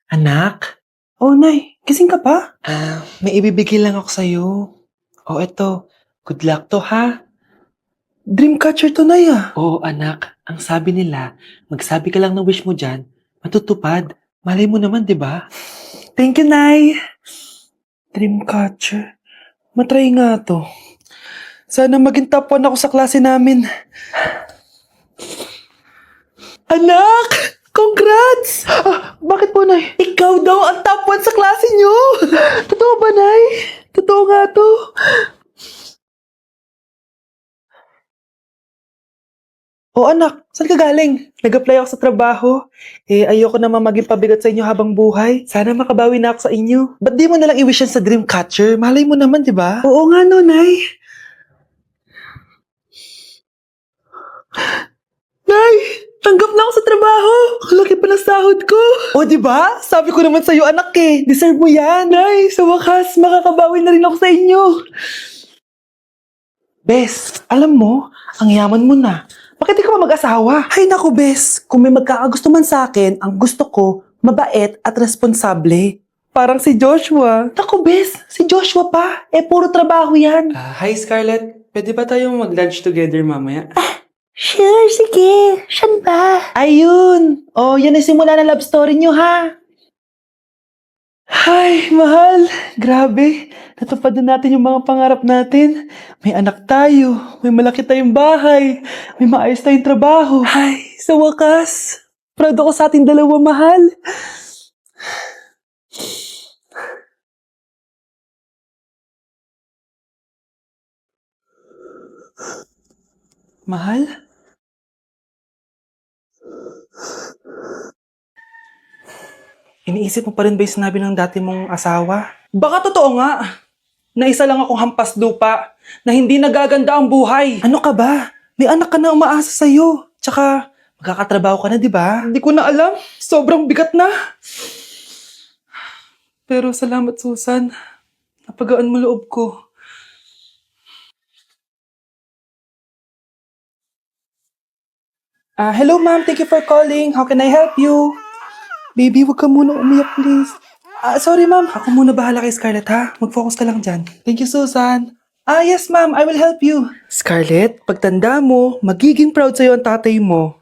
Anak, Oh, Nay, gising ka pa? may ibibigay lang ako sa'yo. Oh, eto. Good luck to, ha? Dreamcatcher to, Nay, ah. Oo, anak. Ang sabi nila, magsabi ka lang ng wish mo dyan, matutupad. Malay mo naman, di ba? Thank you, Nay. Dreamcatcher. Matry nga to. Sana maging top 1 ako sa klase namin. Anak! Congrats! Bakit po, Nay? Ikaw daw ang top 1 sa klase nyo! Totoo ba, Nay? Totoo nga to. Oh, anak, saan ka galing? Nag-apply ako sa trabaho. Ayoko naman maging pabigat sa inyo habang buhay. Sana makabawi na ako sa inyo. Ba't di mo nalang i-wish yan sa Dreamcatcher? Malay mo naman, di ba? Oo nga, no, Nay. Nay! Tanggap na ako sa trabaho! Ang laki pa ng sahod ko! O, di ba? Sabi ko naman sa'yo, anak eh. Deserve mo yan. Nay, sa wakas, makakabawi na rin ako sa inyo. Bes, alam mo, ang yaman mo na. Bakit di ka pa mag-asawa? Ay naku, Bes. Kung may magkakagusto man sa akin, ang gusto ko, mabait at responsable. Parang si Joshua. Naku, Bes, si Joshua pa. Puro trabaho yan. Hi, Scarlett. Pwede ba tayong mag-lunch together mamaya? Sure, sige. Siyan ba? Ayun. Oh, yan ang simula ng love story nyo, ha? Ay, mahal. Grabe. Natupad na natin yung mga pangarap natin. May anak tayo. May malaki tayong bahay. May maayos tayong trabaho. Ay, sa wakas. Proud ako sa ating dalawa, mahal. Mahal? Iniisip mo pa rin ba yung sinabi ng dati mong asawa? Baka totoo nga. Na isa lang akong hampas lupa. Na hindi nagaganda ang buhay. Ano ka ba? May anak ka na umaasa sa'yo. Tsaka, magkakatrabaho ka na, di ba? Hindi ko na alam. Sobrang bigat na. Pero salamat, Susan. Napagaan mo loob ko. Hello, ma'am. Thank you for calling. How can I help you? Baby, wag ka muna umiyak, please. Sorry, ma'am. Ako muna bahala kay Scarlett, ha? Mag-focus ka lang dyan. Thank you, Susan. Yes, ma'am. I will help you. Scarlett, pagtanda mo, magiging proud sa'yo ang tatay mo.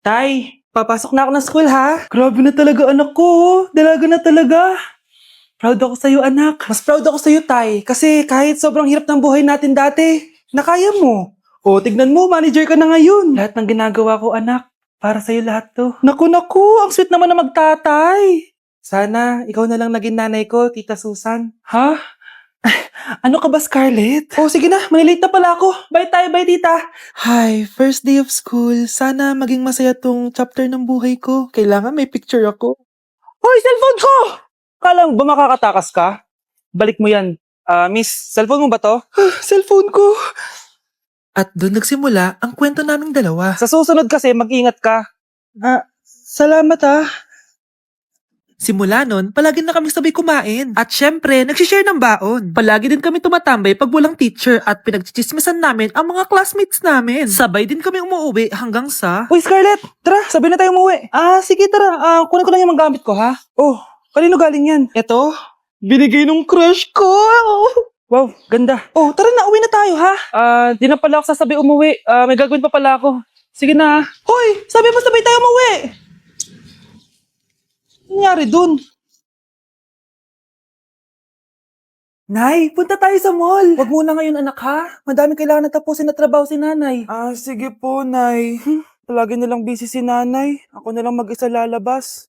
Tay, papasok na ako ng school, ha? Grabe na talaga, anak ko. Oh. Dalaga na talaga. Proud ako sa'yo, anak. Mas proud ako sa'yo, Tay. Kasi kahit sobrang hirap ng buhay natin dati, nakaya mo. O, tignan mo, manager ka na ngayon. Lahat ng ginagawa ko, anak, para sa'yo lahat to. Naku, ang sweet naman na magtatay. Sana, ikaw na lang naging nanay ko, Tita Susan. Ha? Ano ka ba, Scarlett? Oh, sige na, malilate na pala ako. Bye tayo, bye, Tita. Hi, first day of school. Sana maging masaya tong chapter ng buhay ko. Kailangan may picture ako. Hoy, cellphone ko! Kala mo ba makakatakas ka? Balik mo yan. Miss, cellphone mo ba to? Cellphone ko. At doon nagsimula ang kwento naming dalawa. Sa susunod kasi, mag-ingat ka. Salamat ah. Simula nun, palagi na kami sabay kumain. At syempre, nagsishare ng baon. Palagi din kami tumatambay pag walang teacher at pinagchichismisan namin ang mga classmates namin. Sabay din kami umuwi hanggang sa... Uy, Scarlett! Tara, sabay na tayo umuwi. Sige, tara. Kunin ko lang yung mga gamit ko, ha? Oh, kanino galing yan? Eto, binigay nung crush ko. Wow, ganda. Oh, tara na, uwi na tayo, ha? Di na pala ako sasabay umuwi. May gagawin pa pala ako. Sige na. Hoy, sabi mo sabay tayo umuwi. Ano nangyari dun? Nay, punta tayo sa mall. Wag muna ngayon, anak, ha? Madami kailangan na tapusin na trabaho si nanay. Sige po, nay. Palagi nalang busy si nanay. Ako nalang mag-isa lalabas.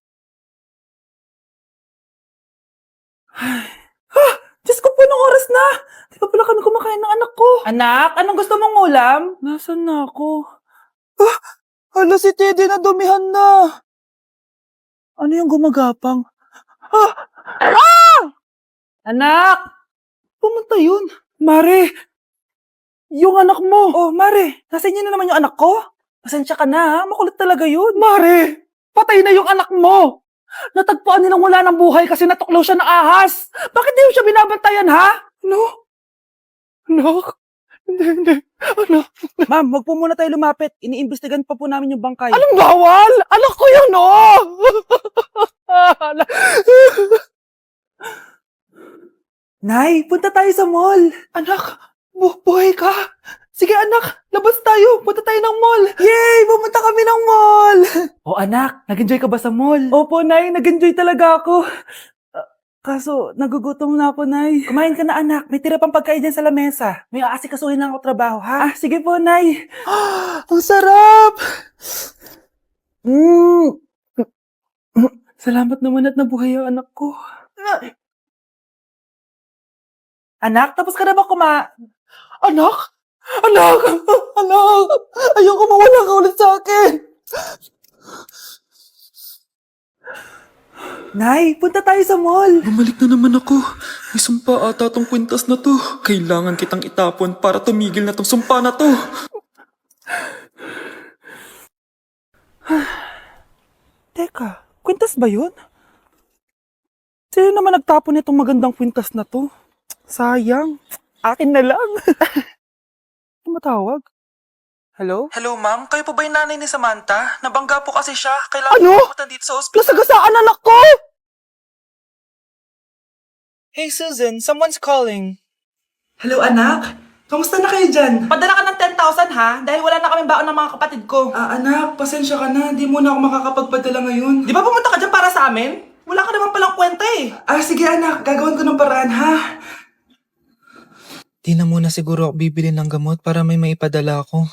Diyos ko po, nung oras na! Di pa pala kami kumakain ng anak ko. Anak, anong gusto mong ulam? Nasaan na ako? Hala, si Teddy na dumihan na. Ano yung gumagapang? Anak! Pumunta yun. Mare! Yung anak mo! Oh, Mare! Nasa inyo na naman yung anak ko? Pasensya ka na, ha? Makulit talaga yun. Mare! Patay na yung anak mo! Natagpuan nilang wala ng buhay kasi natuklaw siya ng ahas! Bakit di mo siya binabantayan, ha? No? Anak? Hindi. Anak. Ma'am, wag po muna tayo lumapit. Iniimbestigan pa po namin yung bangkay. Anong bawal? Anak ko yun, oh! Nay, punta tayo sa mall. Anak, buhay ka? Sige anak, labas tayo. Punta tayo ng mall. Yay! Pumunta kami ng mall! O anak, nag-enjoy ka ba sa mall? Opo, Nay. Nag-enjoy talaga ako. Kaso, nagugutom na ako, Nay. Kumain ka na, anak. May tira pang pagkain dyan sa lamesa. May aasikasuhin lang ako trabaho, ha? Sige po, Nay. Ang sarap! Salamat naman at nabuhay ang anak ko. Anak, tapos ka na ba Anak! Anak! Anak! Ayoko mawala ka ulit sa akin! Nay, punta tayo sa mall. Bumalik na naman ako. May sumpa ata tong kwintas na to. Kailangan kitang itapon para tumigil na tong sumpa na to. Teka, kwintas ba yun? Sino naman nagtapon nitong magandang kwintas na to? Sayang. Akin na lang. Tumatawag. Hello? Hello, ma'am. Kayo po ba yung nanay ni Samantha? Nabangga po kasi siya. Kailangan Ano? po pumunta dito sa ospital. Nasagasaan anak ko! Hey, Susan. Someone's calling. Hello, anak. Kamusta na kayo dyan? Padala ka ng 10,000, ha? Dahil wala na kaming baon ng mga kapatid ko. Anak, pasensya ka na. Di mo na ako makakapagpadala ngayon. Di ba pumunta ka dyan para sa amin? Wala ka naman palang kwenta eh. Sige anak, gagawin ko ng paraan, ha? Di na muna siguro ako bibili ng gamot para may maipadala ako.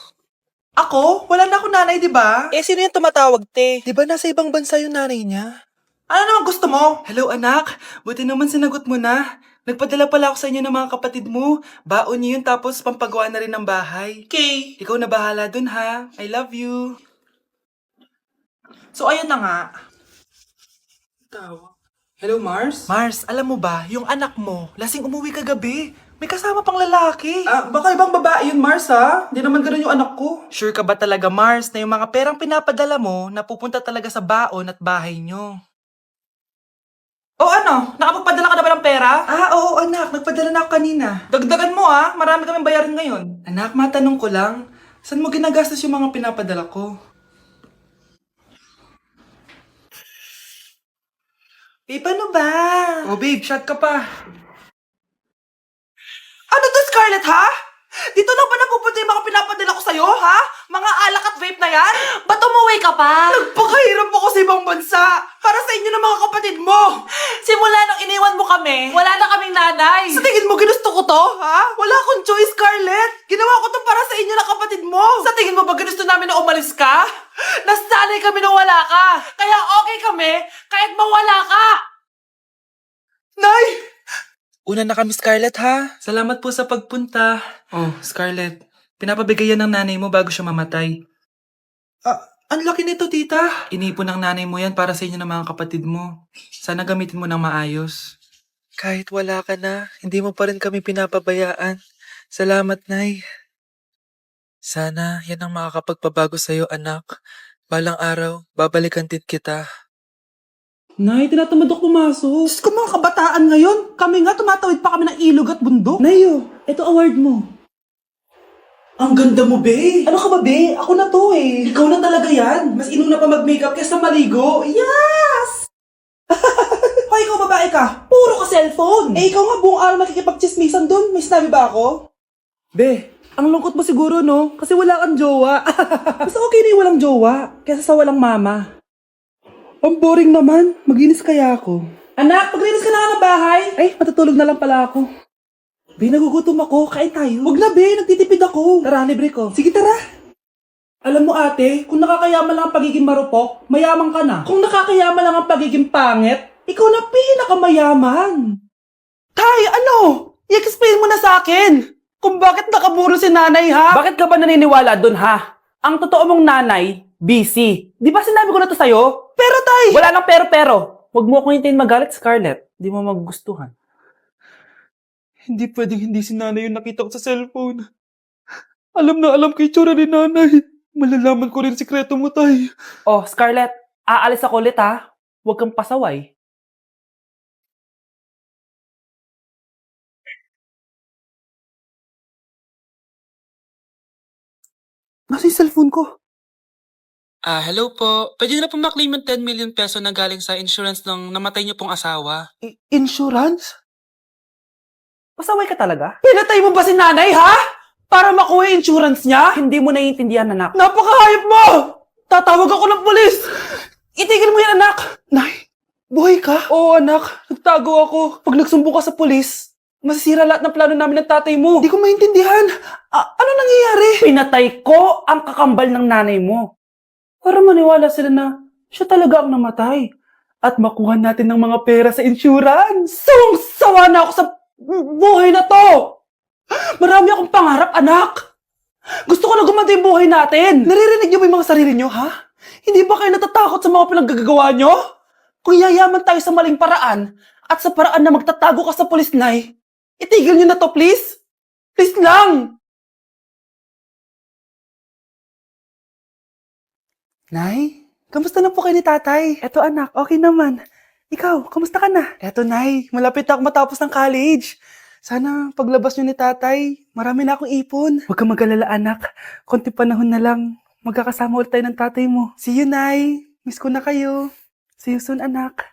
Ako? Wala na akong nanay, di ba? Eh, sino yung tumatawag, te? Di ba nasa ibang bansa yung nanay niya? Ano naman gusto mo? Hello anak, buti naman sinagot mo na. Nagpadala pala ako sa inyo ng mga kapatid mo. Baon niyo yun tapos pampagawa na rin ng bahay. Okay. Ikaw na bahala dun ha. I love you. So, ayun na nga. Hello Mars? Mars, alam mo ba, yung anak mo, lasing umuwi kagabi. May kasama pang lalaki. Baka ibang babae yun Mars ha. Hindi naman ganun yung anak ko. Sure ka ba talaga, Mars, na yung mga perang pinapadala mo napupunta talaga sa baon at bahay nyo? O ano? Nakapagpadala ka na ba ng pera? Oo anak, nagpadala na ako kanina. Dagdagan mo ah, marami kaming bayarin ngayon. Anak, matanong ko lang, saan mo ginagastos yung mga pinapadala ko? Babe, ano ba? Oh babe, shot ka pa. Ano to, Scarlett, ha? Dito lang ba napupunta yung mga pinapadala ko sa'yo, ha? Mga alak at vape na yan? Ba't umuwi ka pa? Nagpakahirap ako sa ibang bansa para sa inyo ng mga kapatid mo. Simula nung iniwan mo kami, wala na kaming nanay. Sa tingin mo ginusto ko to, ha? Wala akong choice, Scarlett. Ginawa ko to para sa inyo ng kapatid mo. Sa tingin mo ba gusto namin na umalis ka? Nasanay kami na wala ka. Kaya okay kami kahit mawala ka. Nay! Una na kami, Scarlett, ha? Salamat po sa pagpunta. Oh, Scarlett, pinapabigay yan ng nanay mo bago siya mamatay. Ang laki nito, tita. Inipon ng nanay mo yan para sa inyo ng mga kapatid mo. Sana gamitin mo ng maayos. Kahit wala ka na, hindi mo pa rin kami pinapabayaan. Salamat, Nay. Sana yan ang makakapagpabago sa'yo, anak. Balang araw, babalikan din kita. Nay, tinatamad ako pumasok. Diyos ko mga kabataan ngayon, kami nga tumatawid pa kami ng ilog at bundok. Nayo, ito award mo. Ang ganda mo, be. Ano ka ba, be? Ako na to eh. Ikaw na talaga yan. Mas inuna pa mag-makeup kaysa maligo. Yes! Hoy, ikaw babae ka. Puro ka cellphone. Eh, ikaw nga buong araw nakikipag-chismisan doon. May sinabi ba ako? Be, ang lungkot mo siguro, no? Kasi wala kang jowa. Mas okay na yung walang jowa kaysa sa walang mama. Ang boring naman. Maginis kaya ako. Anak, paglinis ka na nga ng bahay. Ay, matutulog na lang pala ako. Be, nagugutom ako. Kain tayo. Huwag na, be. Nagtitipid ako. Tara, libre ko. Sige, tara. Alam mo, ate, kung nakakayaman lang ang pagiging marupok, mayaman ka na. Kung nakakayaman lang ang pagiging pangit, ikaw na pinakamayaman. Tay, ano? I-explain mo na sa akin. Kung bakit nakaburo si nanay, ha? Bakit ka ba naniniwala dun, ha? Ang totoo mong nanay, busy. Di ba sinabi ko na to sa'yo? Pero tay! Wala nang pero-pero. Huwag mo akong hintayin magalit, Scarlett. Di mo magugustuhan. Hindi pwedeng hindi si nanay yung nakita ko sa cellphone. Alam na alam ko yung tsura ni nanay. Malalaman ko rin sikreto mo, tay. Oh, Scarlett, aalis ako ulit, ha? Huwag kang pasaway. Nasa yung cellphone ko? Hello po. Pwede na po maklaim yung 10 million peso na galing sa insurance ng namatay niyo pong asawa. Insurance? Pasaway ka talaga? Pinatay mo ba si nanay, ha? Para makuha yung insurance niya? Hindi mo naiintindihan, anak. Napakahayop mo! Tatawag ako ng pulis! Itigil mo yan, anak! Nay, buhay ka? Oo, anak. Nagtago ako. Pag nagsumbong ka sa pulis, masisira lahat ng plano namin ng tatay mo. Hindi ko maintindihan. Ano nangyayari? Pinatay ko ang kakambal ng nanay mo. Para maniwala sila na siya talaga ang namatay. At makuha natin ng mga pera sa insurance. Sawang-sawa na ako sa buhay na to! Marami akong pangarap, anak! Gusto ko na gumanda yung buhay natin! Naririnig niyo ba yung mga sarili niyo, ha? Hindi ba kayo natatakot sa mga pinaggagawa niyo? Kung yayaman tayo sa maling paraan at sa paraan na magtatago ka sa pulis, Nay, itigil niyo na to, please! Please lang! Nay, kamusta na po kayo ni tatay? Eto anak, okay naman. Ikaw, kamusta ka na? Eto nay, malapit na ako matapos ng college. Sana paglabas niyo ni tatay, marami na akong ipon. Huwag kang mag-alala anak, konti panahon na lang. Magkakasama ulit tayo ng tatay mo. See you, Nay. Miss ko na kayo. See you soon, anak.